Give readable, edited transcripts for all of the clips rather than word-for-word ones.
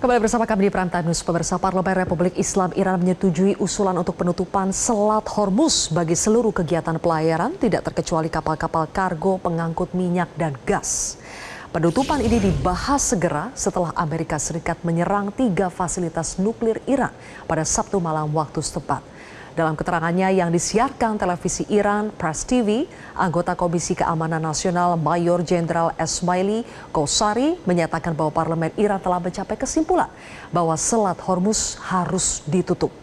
Kembali bersama kami di Prime Time News. Pemirsa, Parlemen Republik Islam Iran menyetujui usulan untuk penutupan Selat Hormuz bagi seluruh kegiatan pelayaran, tidak terkecuali kapal-kapal kargo pengangkut minyak dan gas. Penutupan ini dibahas segera setelah Amerika Serikat menyerang 3 fasilitas nuklir Iran pada Sabtu malam waktu setempat. Dalam keterangannya yang disiarkan televisi Iran Press TV, anggota Komisi Keamanan Nasional Mayor Jenderal Esmaili Qosari menyatakan bahwa Parlemen Iran telah mencapai kesimpulan bahwa Selat Hormuz harus ditutup.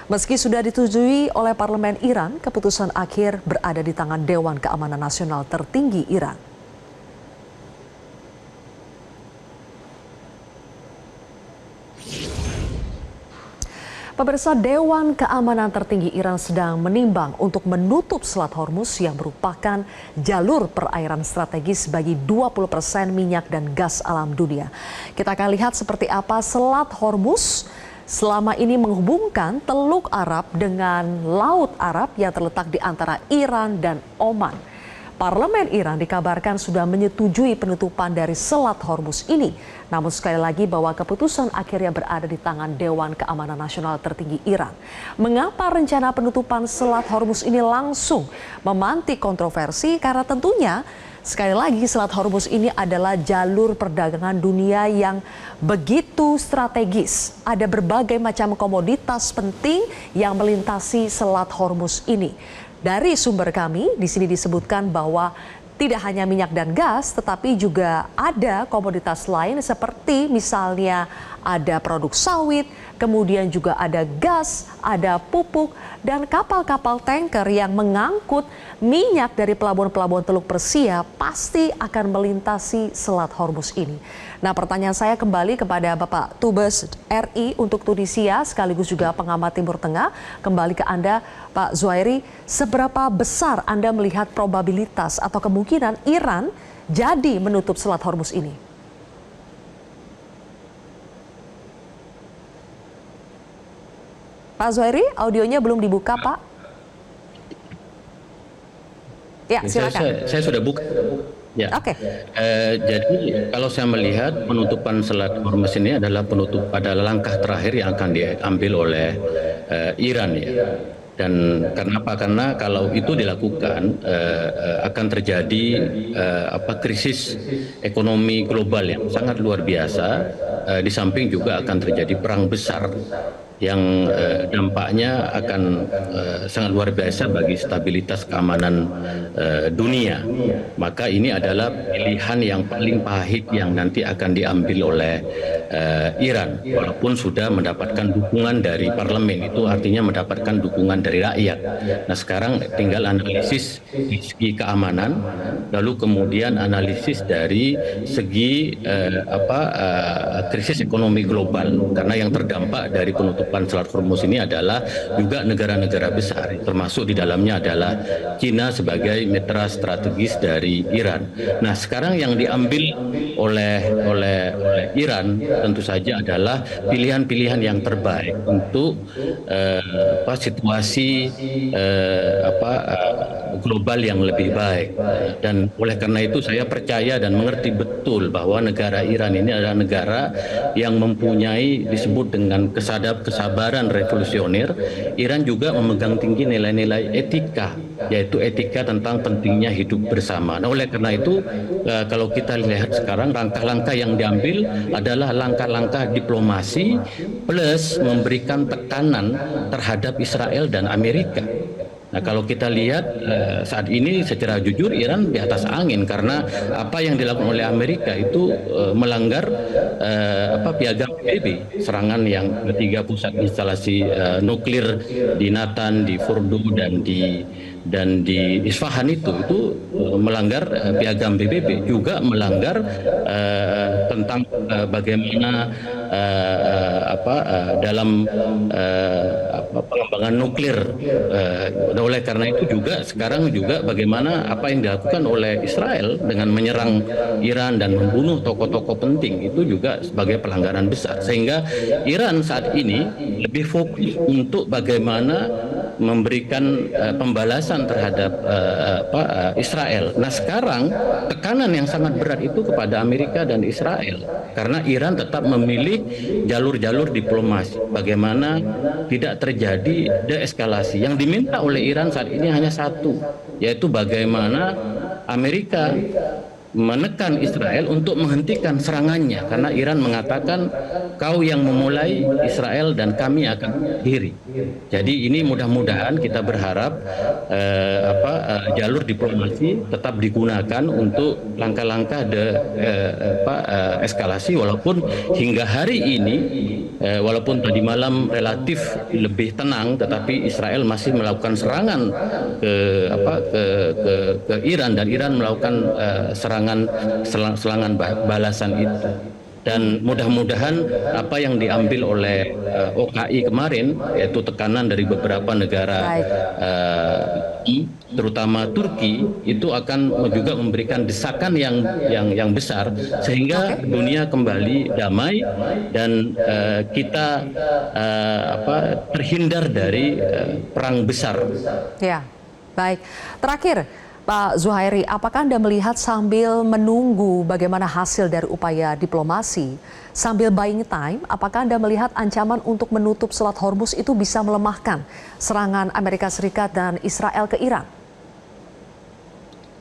Meski sudah disetujui oleh Parlemen Iran, keputusan akhir berada di tangan Dewan Keamanan Nasional tertinggi Iran. Pemirsa, Dewan Keamanan Tertinggi Iran sedang menimbang untuk menutup Selat Hormuz yang merupakan jalur perairan strategis bagi 20% minyak dan gas alam dunia. Kita akan lihat seperti apa Selat Hormuz selama ini menghubungkan Teluk Arab dengan Laut Arab yang terletak di antara Iran dan Oman. Parlemen Iran dikabarkan sudah menyetujui penutupan dari Selat Hormuz ini. Namun sekali lagi bahwa keputusan akhirnya berada di tangan Dewan Keamanan Nasional Tertinggi Iran. Mengapa rencana penutupan Selat Hormuz ini langsung memantik kontroversi? Karena tentunya sekali lagi Selat Hormuz ini adalah jalur perdagangan dunia yang begitu strategis. Ada berbagai macam komoditas penting yang melintasi Selat Hormuz ini. Dari sumber kami, di sini disebutkan bahwa tidak hanya minyak dan gas, tetapi juga ada komoditas lain seperti misalnya ada produk sawit, kemudian juga ada gas, ada pupuk, dan kapal-kapal tanker yang mengangkut minyak dari pelabuhan-pelabuhan Teluk Persia pasti akan melintasi Selat Hormuz ini. Nah, pertanyaan saya kembali kepada Bapak Dubes RI untuk Tunisia sekaligus juga pengamat Timur Tengah. Kembali ke Anda, Pak Zuhairi, seberapa besar Anda melihat probabilitas atau kemungkinan Iran jadi menutup Selat Hormuz ini? Pak Zuhairi, audionya belum dibuka, Pak. Ya, silakan. Saya sudah buka. Ya. Oke. Jadi kalau saya melihat penutupan Selat Hormuz ini adalah langkah terakhir yang akan diambil oleh Iran, ya. Dan kenapa? Karena kalau itu dilakukan akan terjadi krisis ekonomi global yang sangat luar biasa. Di samping juga akan terjadi perang besar yang dampaknya akan sangat luar biasa bagi stabilitas keamanan dunia. Maka ini adalah pilihan yang paling pahit yang nanti akan diambil oleh Iran. Walaupun sudah mendapatkan dukungan dari parlemen, itu artinya mendapatkan dukungan dari rakyat. Nah, sekarang tinggal analisis dari segi keamanan, lalu kemudian analisis dari segi krisis ekonomi global. Karena yang terdampak dari penutupan Selat Hormuz ini adalah juga negara-negara besar, termasuk di dalamnya adalah China sebagai mitra strategis dari Iran. Nah, sekarang yang diambil oleh Iran tentu saja adalah pilihan-pilihan yang terbaik untuk situasi global yang lebih baik. Dan oleh karena itu saya percaya dan mengerti betul bahwa negara Iran ini adalah negara yang mempunyai disebut dengan kesabaran revolusioner. Iran juga memegang tinggi nilai-nilai etika, yaitu etika tentang pentingnya hidup bersama. Nah, oleh karena itu kalau kita lihat sekarang langkah-langkah yang diambil adalah langkah-langkah diplomasi plus memberikan tekanan terhadap Israel dan Amerika. Nah, kalau kita lihat saat ini secara jujur Iran di atas angin karena apa yang dilakukan oleh Amerika itu melanggar piagam PBB, serangan yang ketiga pusat instalasi nuklir di Natan, di Fordo dan di Isfahan itu melanggar piagam PBB, juga melanggar tentang bagaimana dalam pengembangan nuklir. Oleh karena itu juga sekarang juga bagaimana apa yang dilakukan oleh Israel dengan menyerang Iran dan membunuh tokoh-tokoh penting itu juga sebagai pelanggaran besar, sehingga Iran saat ini lebih fokus untuk bagaimana memberikan pembalasan terhadap Israel. Nah sekarang tekanan yang sangat berat itu kepada Amerika dan Israel karena Iran tetap memilih jalur-jalur diplomasi. Bagaimana tidak terjadi deeskalasi. Yang diminta oleh Iran saat ini hanya satu, yaitu bagaimana Amerika menekan Israel untuk menghentikan serangannya karena Iran mengatakan kau yang memulai Israel dan kami akan akhiri. Jadi ini mudah-mudahan kita berharap jalur diplomasi tetap digunakan untuk langkah-langkah eskalasi walaupun hingga hari ini walaupun tadi malam relatif lebih tenang tetapi Israel masih melakukan serangan ke Iran dan Iran melakukan serangan balasan itu. Dan mudah-mudahan apa yang diambil oleh OKI kemarin yaitu tekanan dari beberapa negara terutama Turki itu akan juga memberikan desakan yang besar sehingga dunia kembali damai dan kita terhindar dari perang besar. Ya, baik. Terakhir, Pak Zuhairi, apakah Anda melihat sambil menunggu bagaimana hasil dari upaya diplomasi, sambil buying time, apakah Anda melihat ancaman untuk menutup Selat Hormuz itu bisa melemahkan serangan Amerika Serikat dan Israel ke Iran?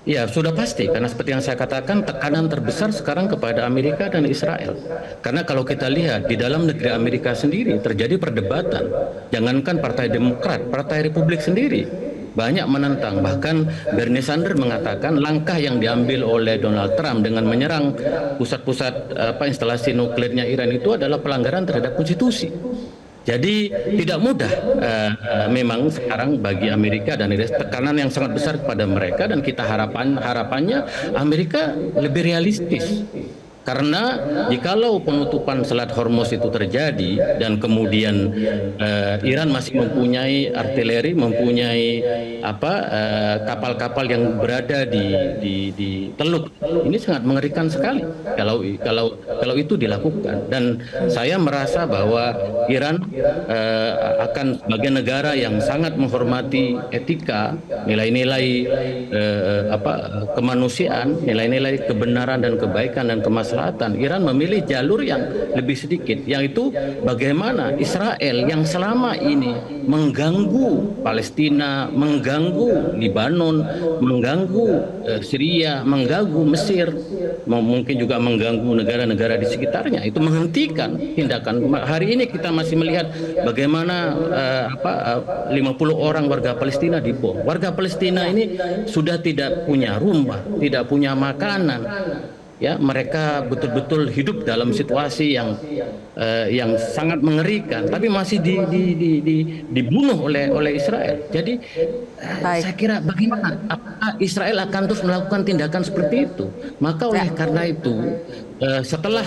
Ya, sudah pasti. Karena seperti yang saya katakan, tekanan terbesar sekarang kepada Amerika dan Israel. Karena kalau kita lihat, di dalam negeri Amerika sendiri terjadi perdebatan. Jangankan Partai Demokrat, Partai Republik sendiri banyak menentang. Bahkan Bernie Sanders mengatakan langkah yang diambil oleh Donald Trump dengan menyerang pusat-pusat instalasi nuklirnya Iran itu adalah pelanggaran terhadap konstitusi. Jadi tidak mudah memang sekarang bagi Amerika dan tekanan yang sangat besar kepada mereka dan kita harapannya Amerika lebih realistis. Karena jikalau penutupan Selat Hormuz itu terjadi dan kemudian Iran masih mempunyai artileri, mempunyai kapal-kapal yang berada di Teluk, ini sangat mengerikan sekali kalau itu dilakukan. Dan saya merasa bahwa Iran akan sebagai negara yang sangat menghormati etika, nilai-nilai kemanusiaan, nilai-nilai kebenaran dan kebaikan dan kemaslahatan. Iran memilih jalur yang lebih sedikit, yaitu bagaimana Israel yang selama ini mengganggu Palestina, mengganggu Libanon, mengganggu Syria, mengganggu Mesir, mungkin juga mengganggu negara-negara di sekitarnya, itu menghentikan tindakan. Hari ini kita masih melihat bagaimana 50 orang warga Palestina dibom. Warga Palestina ini sudah tidak punya rumah, tidak punya makanan. Ya, mereka betul-betul hidup dalam situasi yang sangat mengerikan, tapi masih dibunuh oleh Israel. Jadi saya kira bagaimana Israel akan terus melakukan tindakan seperti itu? Maka oleh karena itu setelah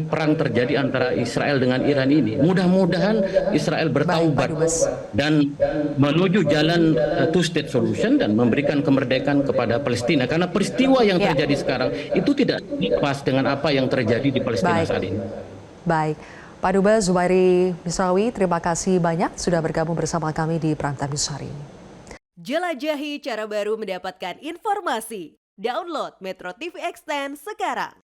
perang terjadi antara Israel dengan Iran ini, mudah-mudahan Israel bertaubat dan menuju jalan two-state solution dan memberikan kemerdekaan kepada Palestina. Karena peristiwa yang terjadi sekarang itu tidak pas dengan apa yang terjadi di Palestina saat ini. Baik, Pak Dubes Zubairi Misrawi, terima kasih banyak sudah bergabung bersama kami di Prime Time News hari ini. Jelajahi cara baru mendapatkan informasi. Download Metro TV Extend sekarang.